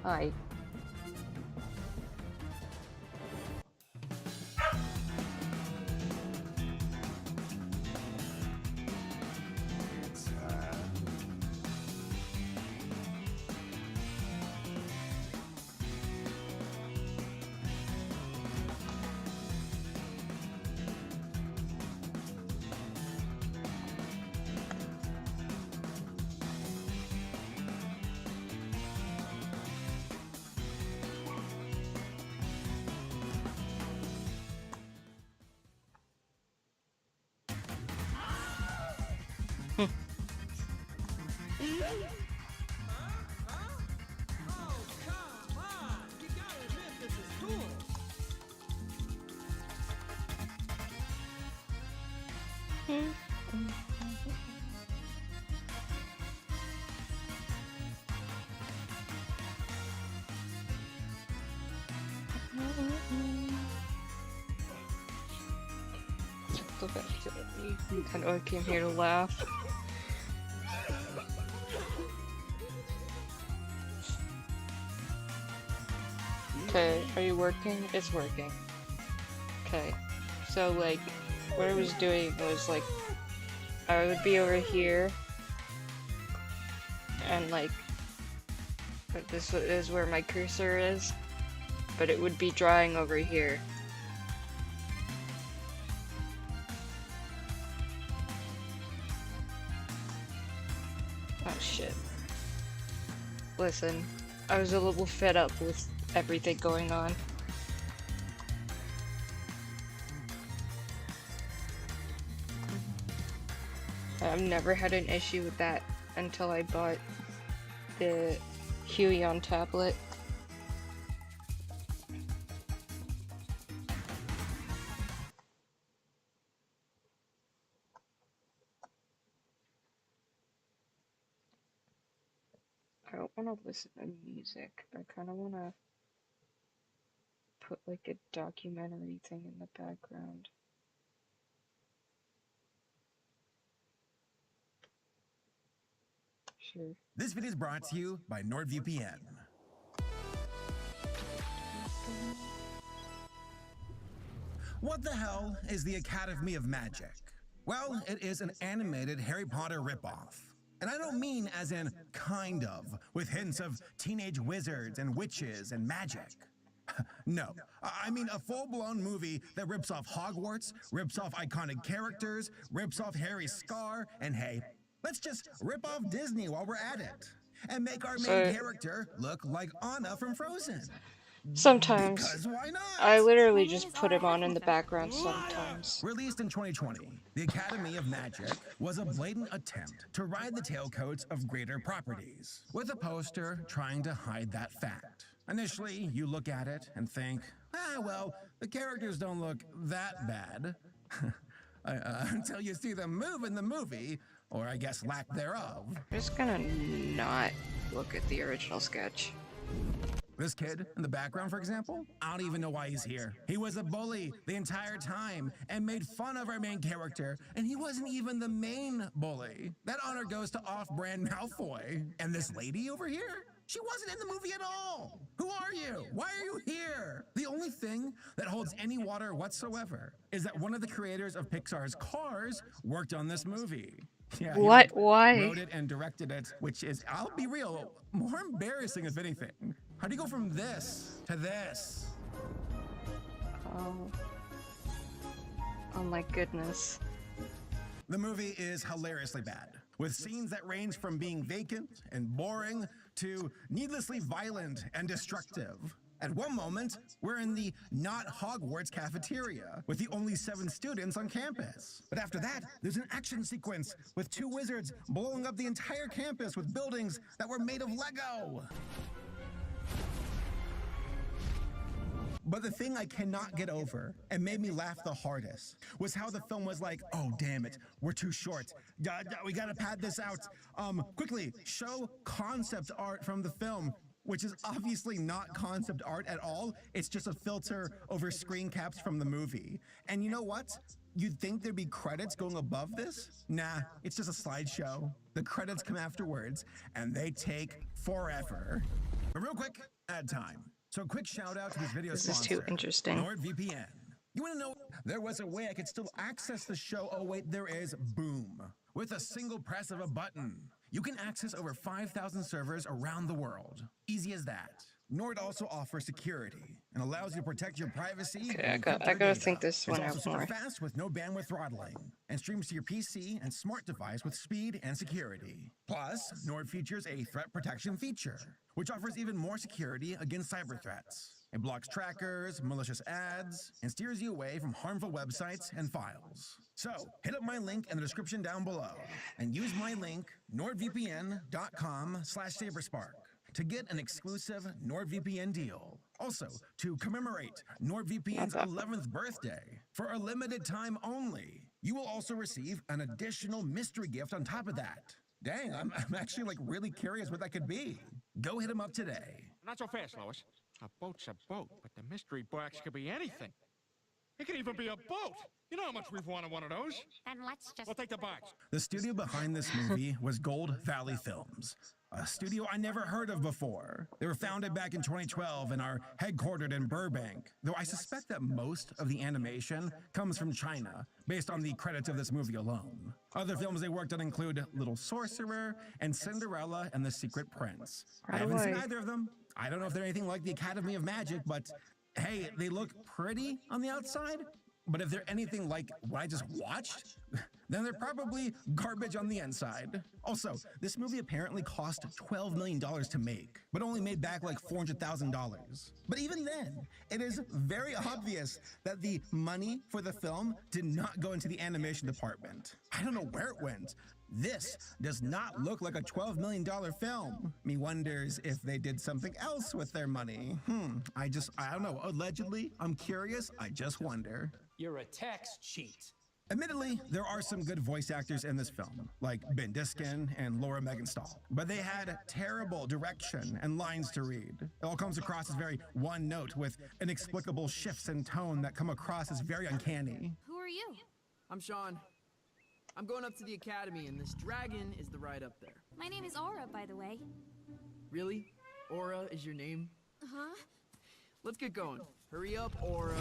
Hi. I know I came here to laugh. Okay, are you working? It's working. Okay, so like, what I was doing was like, I would be over here, and like, this is where my cursor is, but it would be drawing over here. Oh shit. Listen, I was a little fed up with everything going on. I've never had an issue with that until I bought the Huion tablet. I don't want to listen to music. I kind of want to put like a documentary thing in the background. Sure. This video is brought to you by NordVPN. What the hell is the Academy of Magic? Well, it is an animated Harry Potter ripoff. And I don't mean as in kind of, with hints of teenage wizards and witches and magic. No, I mean a full-blown movie that rips off Hogwarts, rips off iconic characters, rips off Harry's scar, and hey, let's just rip off Disney while we're at it. And make our main character look like Anna from Frozen. Sometimes. Because why not? I literally just put him on in the background sometimes. Released in 2020, the Academy of Magic was a blatant attempt to ride the tailcoats of greater properties, with a poster trying to hide that fact. Initially, you look at it and think, well, the characters don't look that bad. Until you see them move in the movie, or I guess lack thereof. I'm just gonna not look at the original sketch. This kid in the background, for example, I don't even know why he's here. He was a bully the entire time and made fun of our main character, and he wasn't even the main bully. That honor goes to off-brand Malfoy. And this lady over here? She wasn't in the movie at all. Who are you? Why are you here? The only thing that holds any water whatsoever is that one of the creators of Pixar's Cars worked on this movie. Yeah, What? he Why? wrote it and directed it, which is, I'll be real, more embarrassing if anything. How do you go from this to this? Oh. Oh my goodness. The movie is hilariously bad, with scenes that range from being vacant and boring to needlessly violent and destructive. At one moment, we're in the not Hogwarts cafeteria with the only 7 students on campus. But after that, there's an action sequence with 2 wizards blowing up the entire campus with buildings that were made of Lego. But the thing I cannot get over and made me laugh the hardest was how the film was like, oh, damn it, we're too short. We gotta pad this out. Quickly, show concept art from the film, which is obviously not concept art at all. It's just a filter over screen caps from the movie. And you know what? You'd think there'd be credits going above this? Nah, it's just a slideshow. The credits come afterwards, and they take forever. But real quick, ad time. So a quick shout out to this video This sponsor, is too interesting. NordVPN. You wanna know, there was a way I could still access the show. Oh wait, there is. Boom. With a single press of a button. You can access over 5,000 servers around the world. Easy as that. Nord also offers security and allows you to protect your privacy. Okay, and I encrypt your gotta data. think this one It's also out super more. fast with no bandwidth throttling and streams to your PC and smart device with speed and security. Plus, Nord features a threat protection feature, which offers even more security against cyber threats. It blocks trackers, malicious ads, and steers you away from harmful websites and files. So, hit up my link in the description down below and use my link, nordvpn.com/saberspark, to get an exclusive NordVPN deal. Also, to commemorate NordVPN's 11th birthday, for a limited time only, you will also receive an additional mystery gift on top of that. Dang, I'm actually like really curious what that could be. Go hit him up today. Not so fast, Lois. A boat's a boat, but the mystery box could be anything. It could even be a boat. You know how much we've wanted one of those. Then let's just... We'll take the box. The studio behind this movie was Gold Valley Films, a studio I never heard of before. They were founded back in 2012 and are headquartered in Burbank, though I suspect that most of the animation comes from China, based on the credits of this movie alone. Other films they worked on include Little Sorcerer and Cinderella and the Secret Prince. I haven't seen either of them. I don't know if they're anything like the Academy of Magic, but hey, they look pretty on the outside. But if they're anything like what I just watched, then they're probably garbage on the inside. Also, this movie apparently cost $12 million to make, but only made back like $400,000. But even then, it is very obvious that the money for the film did not go into the animation department. I don't know where it went. This does not look like a $12 million film. Me wonders if they did something else with their money. I don't know. Allegedly, I'm curious. I just wonder. You're a tax cheat. Admittedly, there are some good voice actors in this film, like Ben Diskin and Laura Meganstall, but they had terrible direction and lines to read. It all comes across as very one note with inexplicable shifts in tone that come across as very uncanny. Who are you? I'm Sean. I'm going up to the academy, and this dragon is the ride up there. My name is Aura, by the way. Really? Aura is your name? Uh-huh. Let's get going. Hurry up, Aura.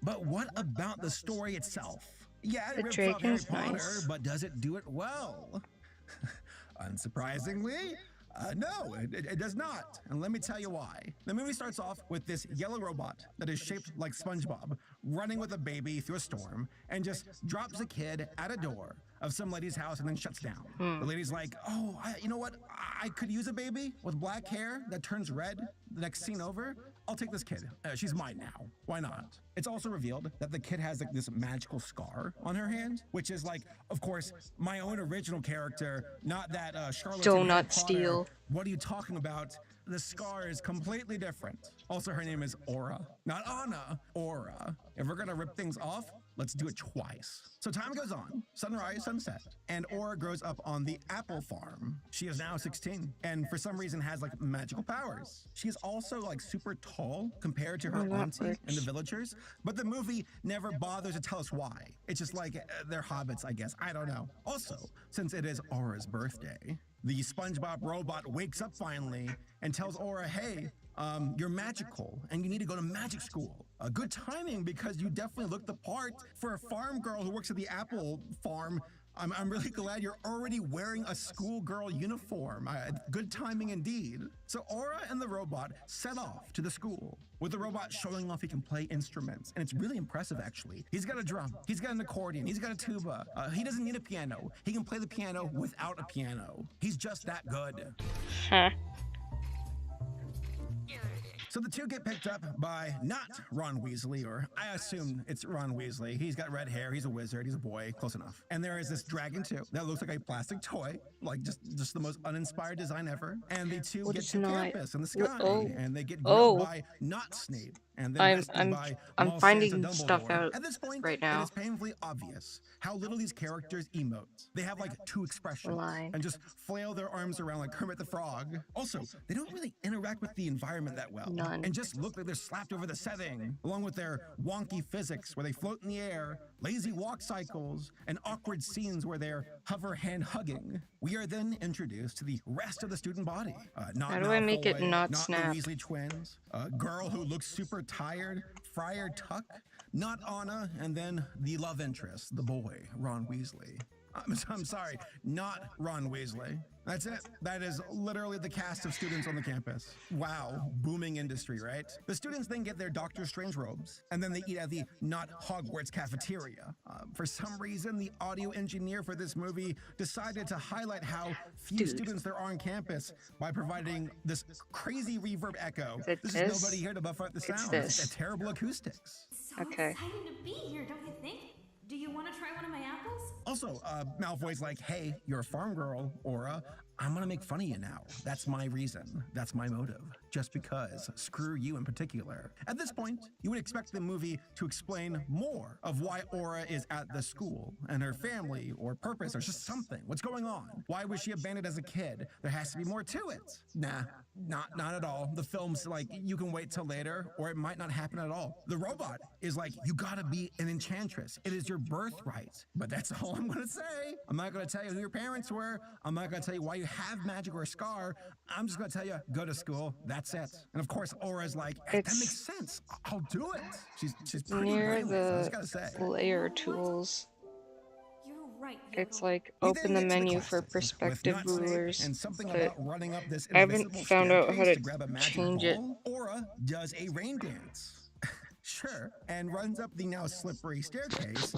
But what about the story itself? Yeah, The it rips off Harry dragon's Potter, nice. but does it do it well? Unsurprisingly, no, it does not. And let me tell you why. The movie starts off with this yellow robot that is shaped like SpongeBob, running with a baby through a storm, and just drops a kid at a door of some lady's house and then shuts down. The lady's like, oh, you know what? I could use a baby with black hair that turns red the next scene over. I'll take this kid. She's mine now. Why not? It's also revealed that the kid has like this magical scar on her hand, which is like, of course, my own original character, not that Charlotte. Donut steal. What are you talking about? The scar is completely different. Also, her name is Aura, not Anna. Aura. If we're gonna rip things off, let's do it twice. So time goes on, sunrise, sunset, and Aura grows up on the apple farm. She is now 16, and for some reason has like magical powers. She is also like super tall compared to her Oh, that auntie and the works. villagers, but the movie never bothers to tell us why. It's just like they're hobbits, I guess. I don't know. Also, since it is Aura's birthday, the SpongeBob robot wakes up finally and tells Aura, hey, you're magical and you need to go to magic school. Good timing because you definitely look the part for a farm girl who works at the apple farm. I'm really glad you're already wearing a schoolgirl uniform. Good timing indeed. So Aura and the robot set off to the school, with the robot showing off he can play instruments. And it's really impressive, actually. He's got a drum, he's got an accordion, he's got a tuba. He doesn't need a piano. He can play the piano without a piano. He's just that good. Huh. So the two get picked up by not Ron Weasley, or I assume it's Ron Weasley. He's got red hair, he's a wizard, he's a boy, close enough. And there is this dragon too that looks like a plastic toy, like just the most uninspired design ever. And the two What get is to not- campus in the sky, oh. and they get Oh. grilled by not Snape. And then I'm- rescued I'm- by I'm Malfoy finding and stuff Dumbledore. out At this point, right now. it is painfully obvious how little these characters emote. They have like two expressions Lie. and just flail their arms around like Kermit the Frog. Also, they don't really interact with the environment that well. None. And just look like they're slapped over the setting, along with their wonky physics where they float in the air, lazy walk cycles, and awkward scenes where they're hover hand hugging. We are then introduced to the rest of the student body. Not How do I make it Malfoy, not the snap? Weasley twins, a girl who looks super tired, Friar Tuck, not Anna, and then the love interest, the boy, Ron Weasley. I'm sorry, not Ron Weasley. That's it. That is literally the cast of students on the campus. Wow, booming industry, right? The students then get their Doctor Strange robes, and then they eat at the not Hogwarts cafeteria. For some reason, the audio engineer for this movie decided to highlight how few Dude. students there are on campus by providing this crazy reverb echo. Is it This this? is nobody here to buff out the It's sound. this. It's terrible acoustics. So Okay. exciting to be here, don't you think? Do you want to try one of my apples? Also, Malfoy's like, hey, you're a farm girl, Aura. I'm gonna make fun of you now. That's my reason. That's my motive. Just because. Screw you in particular. At this point, you would expect the movie to explain more of why Aura is at the school and her family or purpose or just something. What's going on? Why was she abandoned as a kid? There has to be more to it. Nah, not at all. The film's like, you can wait till later or it might not happen at all. The robot is like, you gotta be an enchantress. It is your birthright. But that's all I'm gonna say. I'm not gonna tell you who your parents were. I'm not gonna tell you why you have magic or a scar. I'm just gonna tell you, go to school. That's it. And of course, Aura's like, hey, that It's makes sense. I'll do it. She's pretty Near brainless, I just gotta say. the layer tools. You're right. It's Yogo. like We open then the get to menu for classes with perspective Nut Snape rulers. and something but about running up this I haven't invisible found out how staircase to grab a magic change it. ball. Aura does a rain dance. Sure, and runs up the now slippery staircase,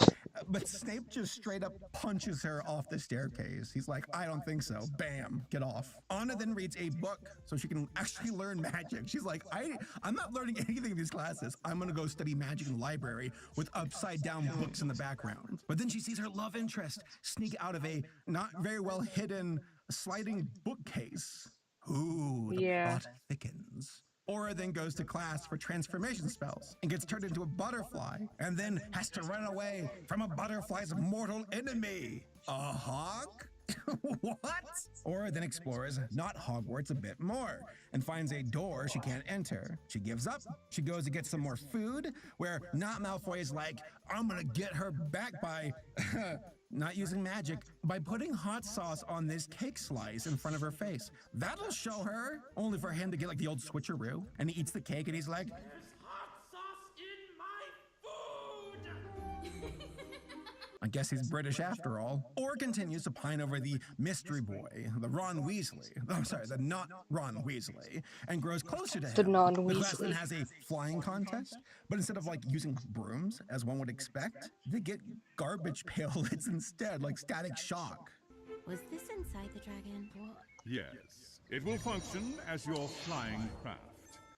but Snape just straight up punches her off the staircase. He's like, I don't think so. Bam, get off. Anna then reads a book so she can actually learn magic. She's like, I'm not learning anything in these classes. I'm gonna go study magic in the library with upside down books in the background. But then she sees her love interest sneak out of a not very well hidden sliding bookcase. Ooh, the Yeah. plot thickens. Aura then goes to class for transformation spells and gets turned into a butterfly and then has to run away from a butterfly's mortal enemy, a hawk? What? Aura then explores not Hogwarts a bit more and finds a door she can't enter. She gives up. She goes to get some more food where not Malfoy is like, I'm gonna get her back by not using magic, by putting hot sauce on this cake slice in front of her face. That'll show her, only for him to get like the old switcheroo, and he eats the cake and he's like, I guess he's British after all. Or continues to pine over the mystery boy, the Ron Weasley. I'm sorry, the not Ron Weasley, and grows closer to him. The The class then non-Weasley. has a flying contest, but instead of like using brooms, as one would expect, they get garbage pail lids instead, like Static Shock. Was this inside the dragon? Yes, it will function as your flying craft.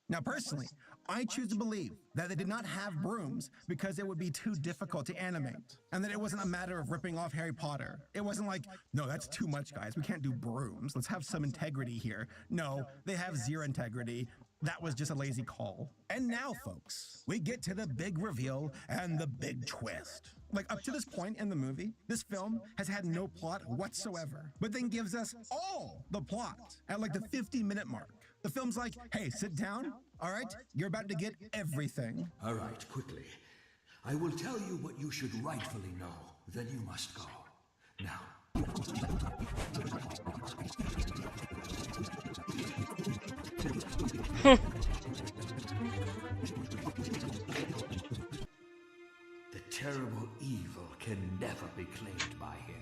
Now, personally, I choose to believe that they did not have brooms because it would be too difficult to animate, and that it wasn't a matter of ripping off Harry Potter. It wasn't like, no, that's too much, guys. We can't do brooms. Let's have some integrity here. No, they have zero integrity. that was just a lazy call. And now, folks, we get to the big reveal and the big twist. Like, up to this point in the movie, this film has had no plot whatsoever, but then gives us all the plot at like the 50-minute mark. The film's like, hey, sit down, all right? You're about to get everything. All right, quickly. I will tell you what you should rightfully know. Then you must go. Now. The terrible evil can never be claimed by him.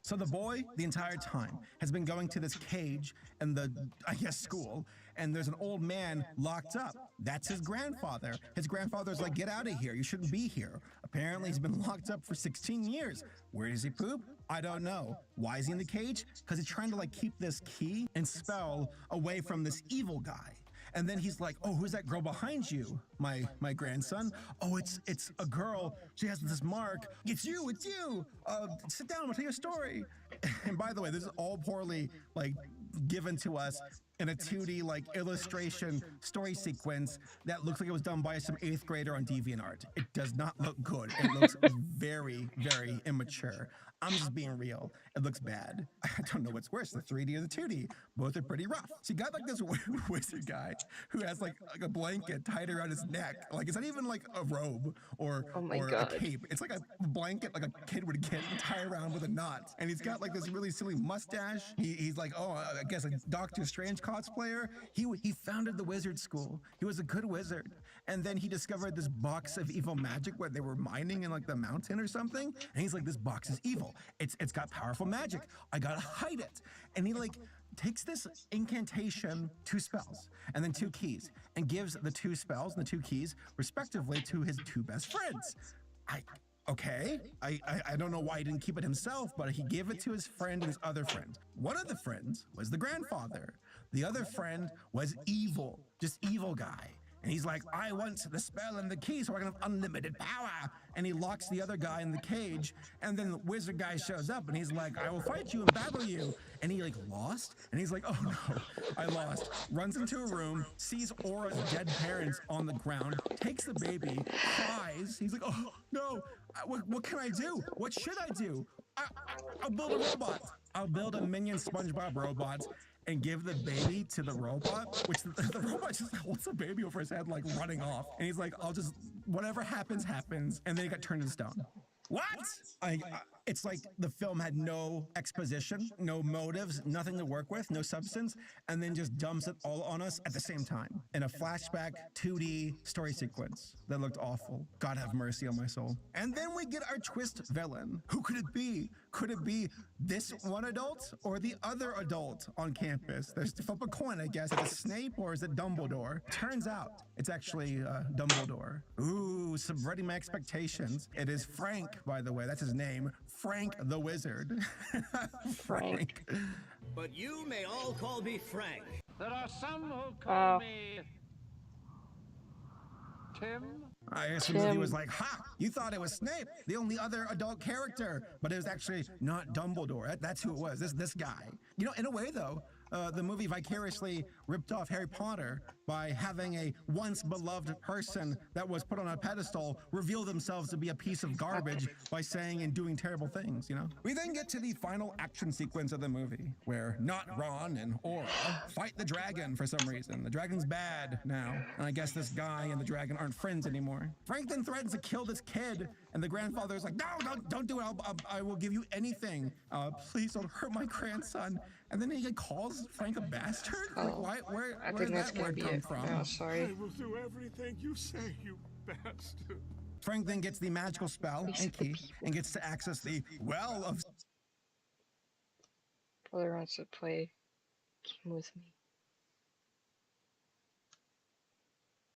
So the boy, the entire time, has been going to this cage in the, I guess, school, and there's an old man locked up. That's his grandfather. His grandfather's like, get out of here. You shouldn't be here. Apparently, he's been locked up for 16 years. Where does he poop? I don't know. Why is he in the cage? Because he's trying to like keep this key and spell away from this evil guy. And then he's like, oh, who's that girl behind you? My grandson? Oh, it's a girl. She has this mark. It's you. Sit down, I'll tell you a story. And by the way, this is all poorly like given to us in a 2D like illustration story sequence that looks like it was done by some 8th grader on DeviantArt. It does not look good. It looks very, very immature. I'm just being real. It looks bad. I don't know what's worse, the 3D or the 2D. Both are pretty rough. So you got like this wizard guy who has like a blanket tied around his neck. Like it's not even like a robe or a cape. It's like a blanket like a kid would get and tie around with a knot. And he's got like this really silly mustache. He's like, oh, I guess a Doctor Strange cosplayer. He founded the wizard school. He was a good wizard. And then he discovered this box of evil magic where they were mining in like the mountain or something. And he's like, this box is evil. It's got powerful magic. I gotta hide it. And he like takes this incantation, 2 spells, and then 2 keys, and gives the 2 spells and the 2 keys respectively to his 2 best friends. I don't know why he didn't keep it himself, but he gave it to his friend and his other friend. One of the friends was the grandfather. The other friend was evil, just evil guy. And he's like, I want the spell and the key so I can have unlimited power. And he locks the other guy in the cage. And then the wizard guy shows up and he's like, I will fight you and battle you. And he like lost. And he's like, oh no, I lost. Runs into a room, sees Aura's dead parents on the ground, takes the baby, cries. He's like, oh no, what can I do? What should I do? I'll build a robot. I'll build a minion SpongeBob robot and give the baby to the robot, which the robot just holds the baby over his head, like running off. And he's like, I'll just, whatever happens, happens. And then he got turned into stone. What? It's like the film had no exposition, no motives, nothing to work with, no substance, and then just dumps it all on us at the same time in a flashback 2D story sequence that looked awful. God have mercy on my soul. And then we get our twist villain. Who could it be? Could it be this one adult or the other adult on campus? There's to flip a coin, I guess. Is it Snape or is it Dumbledore? Turns out it's actually Dumbledore. Ooh, subverting my expectations. It is Frank, by the way. That's his name. Frank the Wizard. Frank. But you may all call me Frank. There are some who call me Tim. I guess the movie was like, ha! You thought it was Snape, the only other adult character, but it was actually not Dumbledore. That's who it was. This guy. You know, in a way though, the movie vicariously ripped off Harry Potter by having a once beloved person that was put on a pedestal reveal themselves to be a piece of garbage by saying and doing terrible things, you know? We then get to the final action sequence of the movie where not Ron and Aura fight the dragon for some reason. The dragon's bad now, and I guess this guy and the dragon aren't friends anymore. Frank then threatens to kill this kid, and the grandfather's like, no, don't do it. I will give you anything. Please don't hurt my grandson. And then he calls Frank a bastard? Like, where did that word come from? Oh, sorry. I will do everything you say, you bastard. Frank then gets the magical spell and key and gets to access the well of... Brother wants to play game with me.